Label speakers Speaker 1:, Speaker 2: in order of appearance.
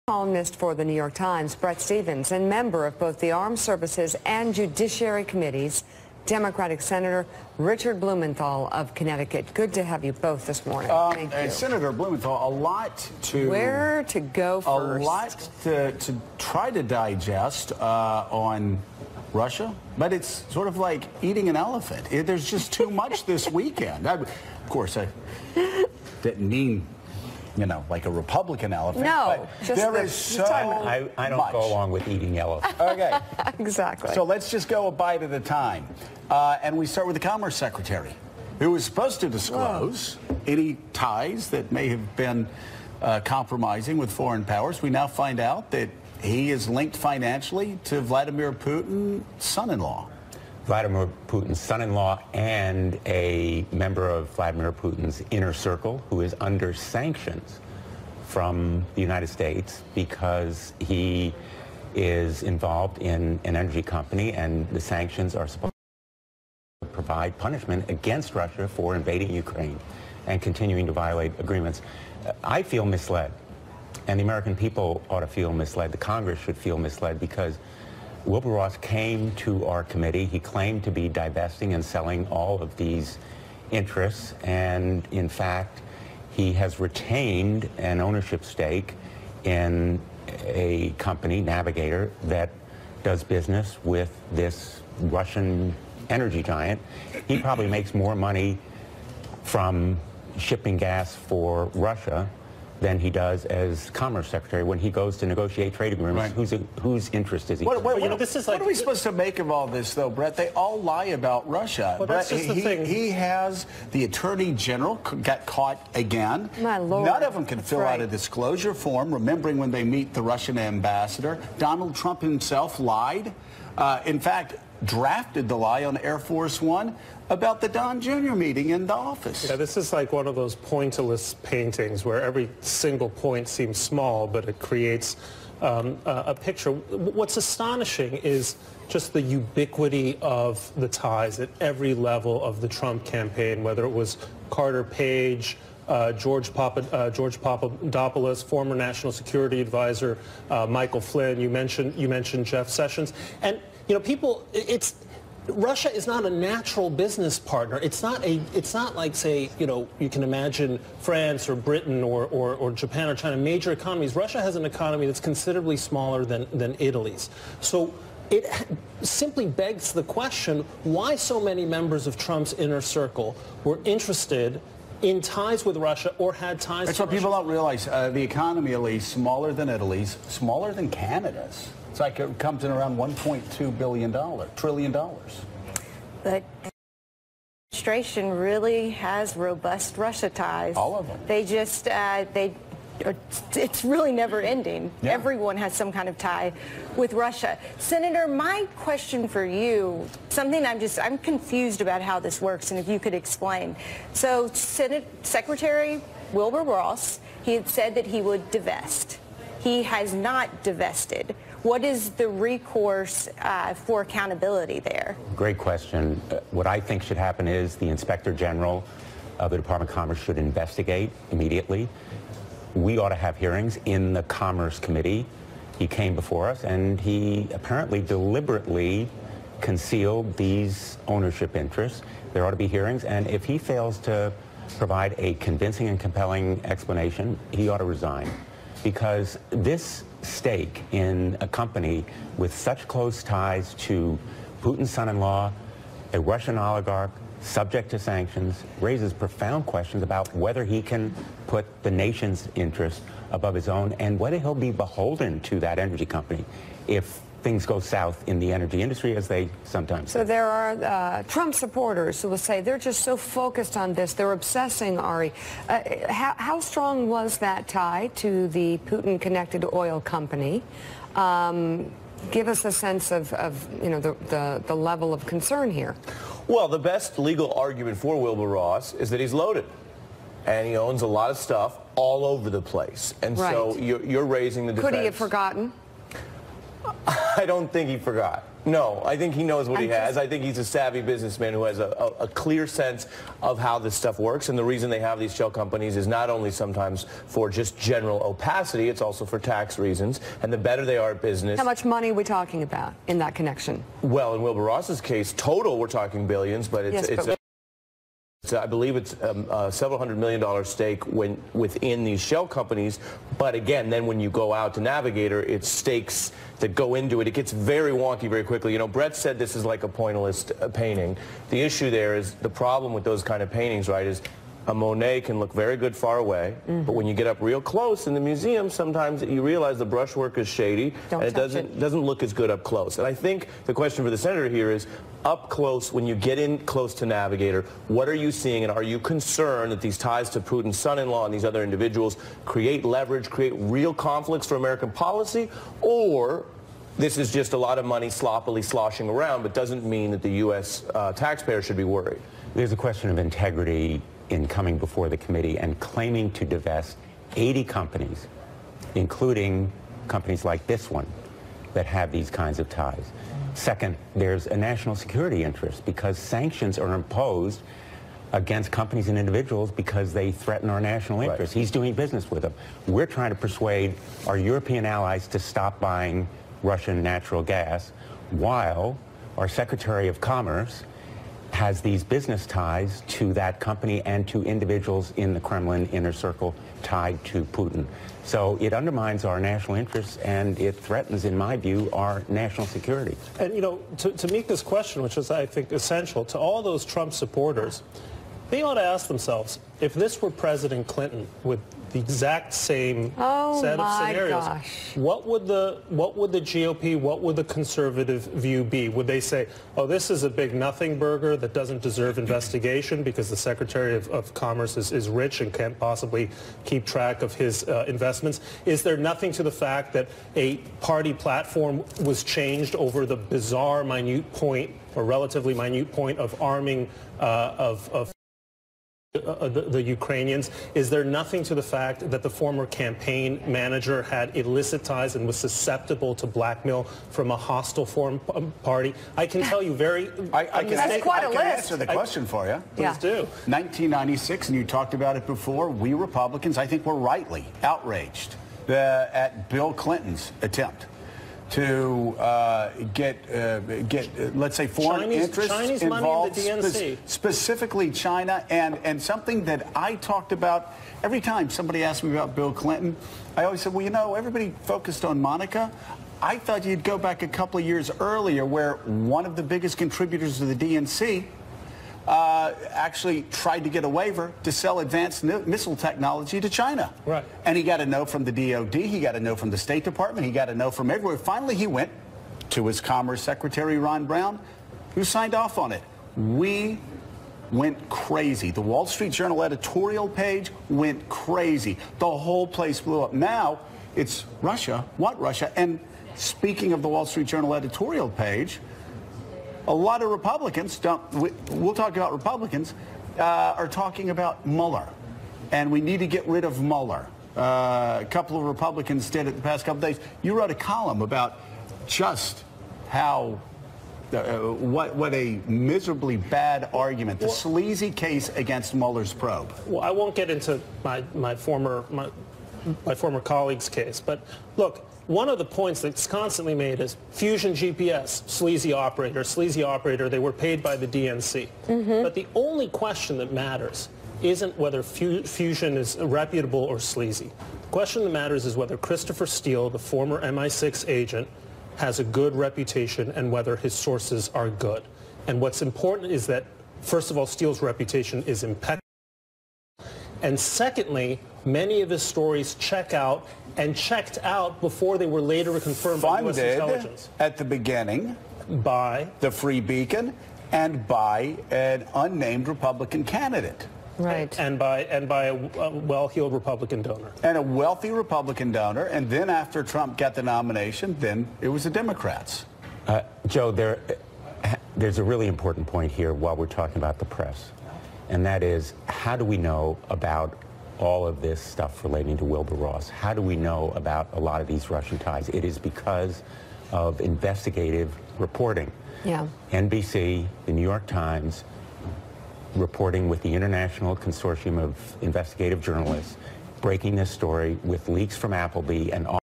Speaker 1: Columnist for the New York Times, Bret Stephens, and member of both the Armed Services and Judiciary Committees, Democratic Senator Richard Blumenthal of Connecticut. Good to have you both this morning. Thank you.
Speaker 2: Senator Blumenthal,
Speaker 1: where to go first?
Speaker 2: A lot to try to digest on Russia, but it's sort of like eating an elephant. There's just too much this weekend. Of course, I didn't mean, you know, like a Republican elephant.
Speaker 1: No,
Speaker 2: but there is so
Speaker 3: I don't go along with eating elephants.
Speaker 2: Okay.
Speaker 1: Exactly.
Speaker 2: So let's just go a bite at a time. And we start with the Commerce Secretary, who was supposed to disclose any ties that may have been compromising with foreign powers. We now find out that he is linked financially to Vladimir Putin's son-in-law.
Speaker 3: Vladimir Putin's son-in-law and a member of Vladimir Putin's inner circle who is under sanctions from the United States because he is involved in an energy company, and the sanctions are supposed to provide punishment against Russia for invading Ukraine and continuing to violate agreements. I feel misled, and the American people ought to feel misled. The Congress should feel misled because Wilbur Ross came to our committee. He claimed to be divesting and selling all of these interests, and in fact, he has retained an ownership stake in a company, Navigator, that does business with this Russian energy giant. He probably makes more money from shipping gas for Russia than he does as Commerce Secretary when he goes to negotiate trade agreements.
Speaker 2: Right.
Speaker 3: Whose interest is he?
Speaker 2: What are we supposed to make of all this, though, Brett? They all lie about Russia.
Speaker 4: Well, that's just the thing.
Speaker 2: He has the Attorney General got caught again.
Speaker 1: My Lord.
Speaker 2: None of them can fill out a disclosure form, remembering when they meet the Russian ambassador. Donald Trump himself lied. In fact, drafted the lie on Air Force One about the Don Jr. meeting in the office.
Speaker 4: Yeah, this is like one of those pointillist paintings where every single point seems small, but it creates a picture. What's astonishing is just the ubiquity of the ties at every level of the Trump campaign, whether it was Carter Page, George Papadopoulos, former National Security Advisor, Michael Flynn. You mentioned Jeff Sessions, and you know, Russia is not a natural business partner. It's not like, say, you know, you can imagine France or Britain or Japan or China, major economies. Russia has an economy that's considerably smaller than Italy's. So it simply begs the question, why so many members of Trump's inner circle were interested in ties with Russia or had ties
Speaker 2: That's
Speaker 4: to
Speaker 2: what
Speaker 4: Russia?
Speaker 2: people don't realize. The economy, at least, smaller than Italy's, smaller than Canada's. It's like it comes in around $1.2 trillion.
Speaker 5: But the administration really has robust Russia ties.
Speaker 2: All of them.
Speaker 5: It's really never ending.
Speaker 2: Yeah.
Speaker 5: Everyone has some kind of tie with Russia. Senator, my question for you, something I'm confused about how this works, and if you could explain. So Secretary Wilbur Ross, he had said that he would divest. He has not divested. What is the recourse for accountability there?
Speaker 3: Great question. What I think should happen is the Inspector General of the Department of Commerce should investigate immediately. We ought to have hearings in the Commerce Committee. He came before us, and he apparently deliberately concealed these ownership interests. There ought to be hearings, and if he fails to provide a convincing and compelling explanation, he ought to resign. Because this stake in a company with such close ties to Putin's son-in-law, a Russian oligarch, subject to sanctions, raises profound questions about whether he can put the nation's interest above his own and whether he'll be beholden to that energy company if things go south in the energy industry, as they sometimes
Speaker 1: So
Speaker 3: do.
Speaker 1: there are Trump supporters who will say they're just so focused on this, they're obsessing, Ari. How strong was that tie to the Putin-connected oil company? Give us a sense of you know, the level of concern here.
Speaker 6: Well, the best legal argument for Wilbur Ross is that he's loaded. And he owns a lot of stuff all over the place. And so you're raising the defense.
Speaker 1: Could he have forgotten?
Speaker 6: I don't think he forgot. No, I think he knows what he has. I think he's a savvy businessman who has a clear sense of how this stuff works. And the reason they have these shell companies is not only sometimes for just general opacity, it's also for tax reasons. And the better they are at business.
Speaker 1: How much money are we talking about in that connection?
Speaker 6: Well, in Wilbur Ross's case, total, we're talking billions, but I believe it's a several $100 million stake within these shell companies. But again, then when you go out to Navigator, it's stakes that go into it. It gets very wonky very quickly. You know, Brett said this is like a pointillist painting. The issue there is the problem with those kind of paintings, right, is a Monet can look very good far away, but when you get up real close in the museum, sometimes you realize the brushwork is shady, and it doesn't look as good up close. And I think the question for the senator here is, up close, when you get in close to Navigator, what are you seeing, and are you concerned that these ties to Putin's son-in-law and these other individuals create leverage, create real conflicts for American policy, or this is just a lot of money sloppily sloshing around, but doesn't mean that the U.S. taxpayer should be worried?
Speaker 3: There's a question of integrity in coming before the committee and claiming to divest 80 companies, including companies like this one, that have these kinds of ties. Second, there's a national security interest because sanctions are imposed against companies and individuals because they threaten our national interests. He's doing business with them. We're trying to persuade our European allies to stop buying Russian natural gas, while our Secretary of Commerce has these business ties to that company and to individuals in the Kremlin inner circle tied to Putin. So it undermines our national interests, and it threatens, in my view, our national security.
Speaker 4: And, you know, to meet this question, which is, I think, essential to all those Trump supporters, they ought to ask themselves, if this were President Clinton with the exact same set of scenarios, what would the GOP, what would the conservative view be? Would they say, oh, this is a big nothing burger that doesn't deserve investigation because the Secretary of Commerce is rich and can't possibly keep track of his investments? Is there nothing to the fact that a party platform was changed over the bizarre minute point, or relatively minute point, of arming the Ukrainians? Is there nothing to the fact that the former campaign manager had illicit ties and was susceptible to blackmail from a hostile foreign party? I can tell you
Speaker 2: I can answer the question for you.
Speaker 4: Please do.
Speaker 2: 1996, and you talked about it before, we Republicans, I think, were rightly outraged at Bill Clinton's attempt to get let's say, foreign interests
Speaker 4: Chinese
Speaker 2: involved,
Speaker 4: money in the DNC.
Speaker 2: Specifically China, and something that I talked about every time somebody asked me about Bill Clinton. I always said, well, you know, everybody focused on Monica. I thought you'd go back a couple of years earlier, where one of the biggest contributors to the DNC actually tried to get a waiver to sell advanced missile technology to China.
Speaker 4: Right.
Speaker 2: And he got a no from the DOD, he got a no from the State Department, he got a no from everywhere. Finally, he went to his Commerce Secretary, Ron Brown, who signed off on it. We went crazy. The Wall Street Journal editorial page went crazy. The whole place blew up. Now, it's Russia. What Russia? And speaking of the Wall Street Journal editorial page, a lot of Republicans, we'll talk about Republicans, are talking about Mueller. And we need to get rid of Mueller. A couple of Republicans did it the past couple of days. You wrote a column about just how, what a miserably bad argument, the sleazy case against Mueller's probe.
Speaker 4: Well, I won't get into my former colleague's case, but look, one of the points that's constantly made is Fusion GPS, sleazy operator, they were paid by the DNC. But the only question that matters isn't whether Fusion is reputable or sleazy. The question that matters is whether Christopher Steele, the former MI6 agent, has a good reputation and whether his sources are good. And what's important is that, first of all, Steele's reputation is impeccable. And secondly, many of his stories check out and checked out before they were later confirmed by U.S. intelligence.
Speaker 2: At the beginning
Speaker 4: by
Speaker 2: the Free Beacon and by an unnamed Republican candidate.
Speaker 1: Right.
Speaker 4: And by a well-heeled Republican donor.
Speaker 2: And a wealthy Republican donor. And then after Trump got the nomination, then it was the Democrats.
Speaker 3: Joe, there's a really important point here while we're talking about the press. And that is, how do we know about all of this stuff relating to Wilbur Ross? How do we know about a lot of these Russian ties? It is because of investigative reporting.
Speaker 1: Yeah.
Speaker 3: NBC, the New York Times, reporting with the International Consortium of Investigative Journalists, breaking this story with leaks from Appleby and all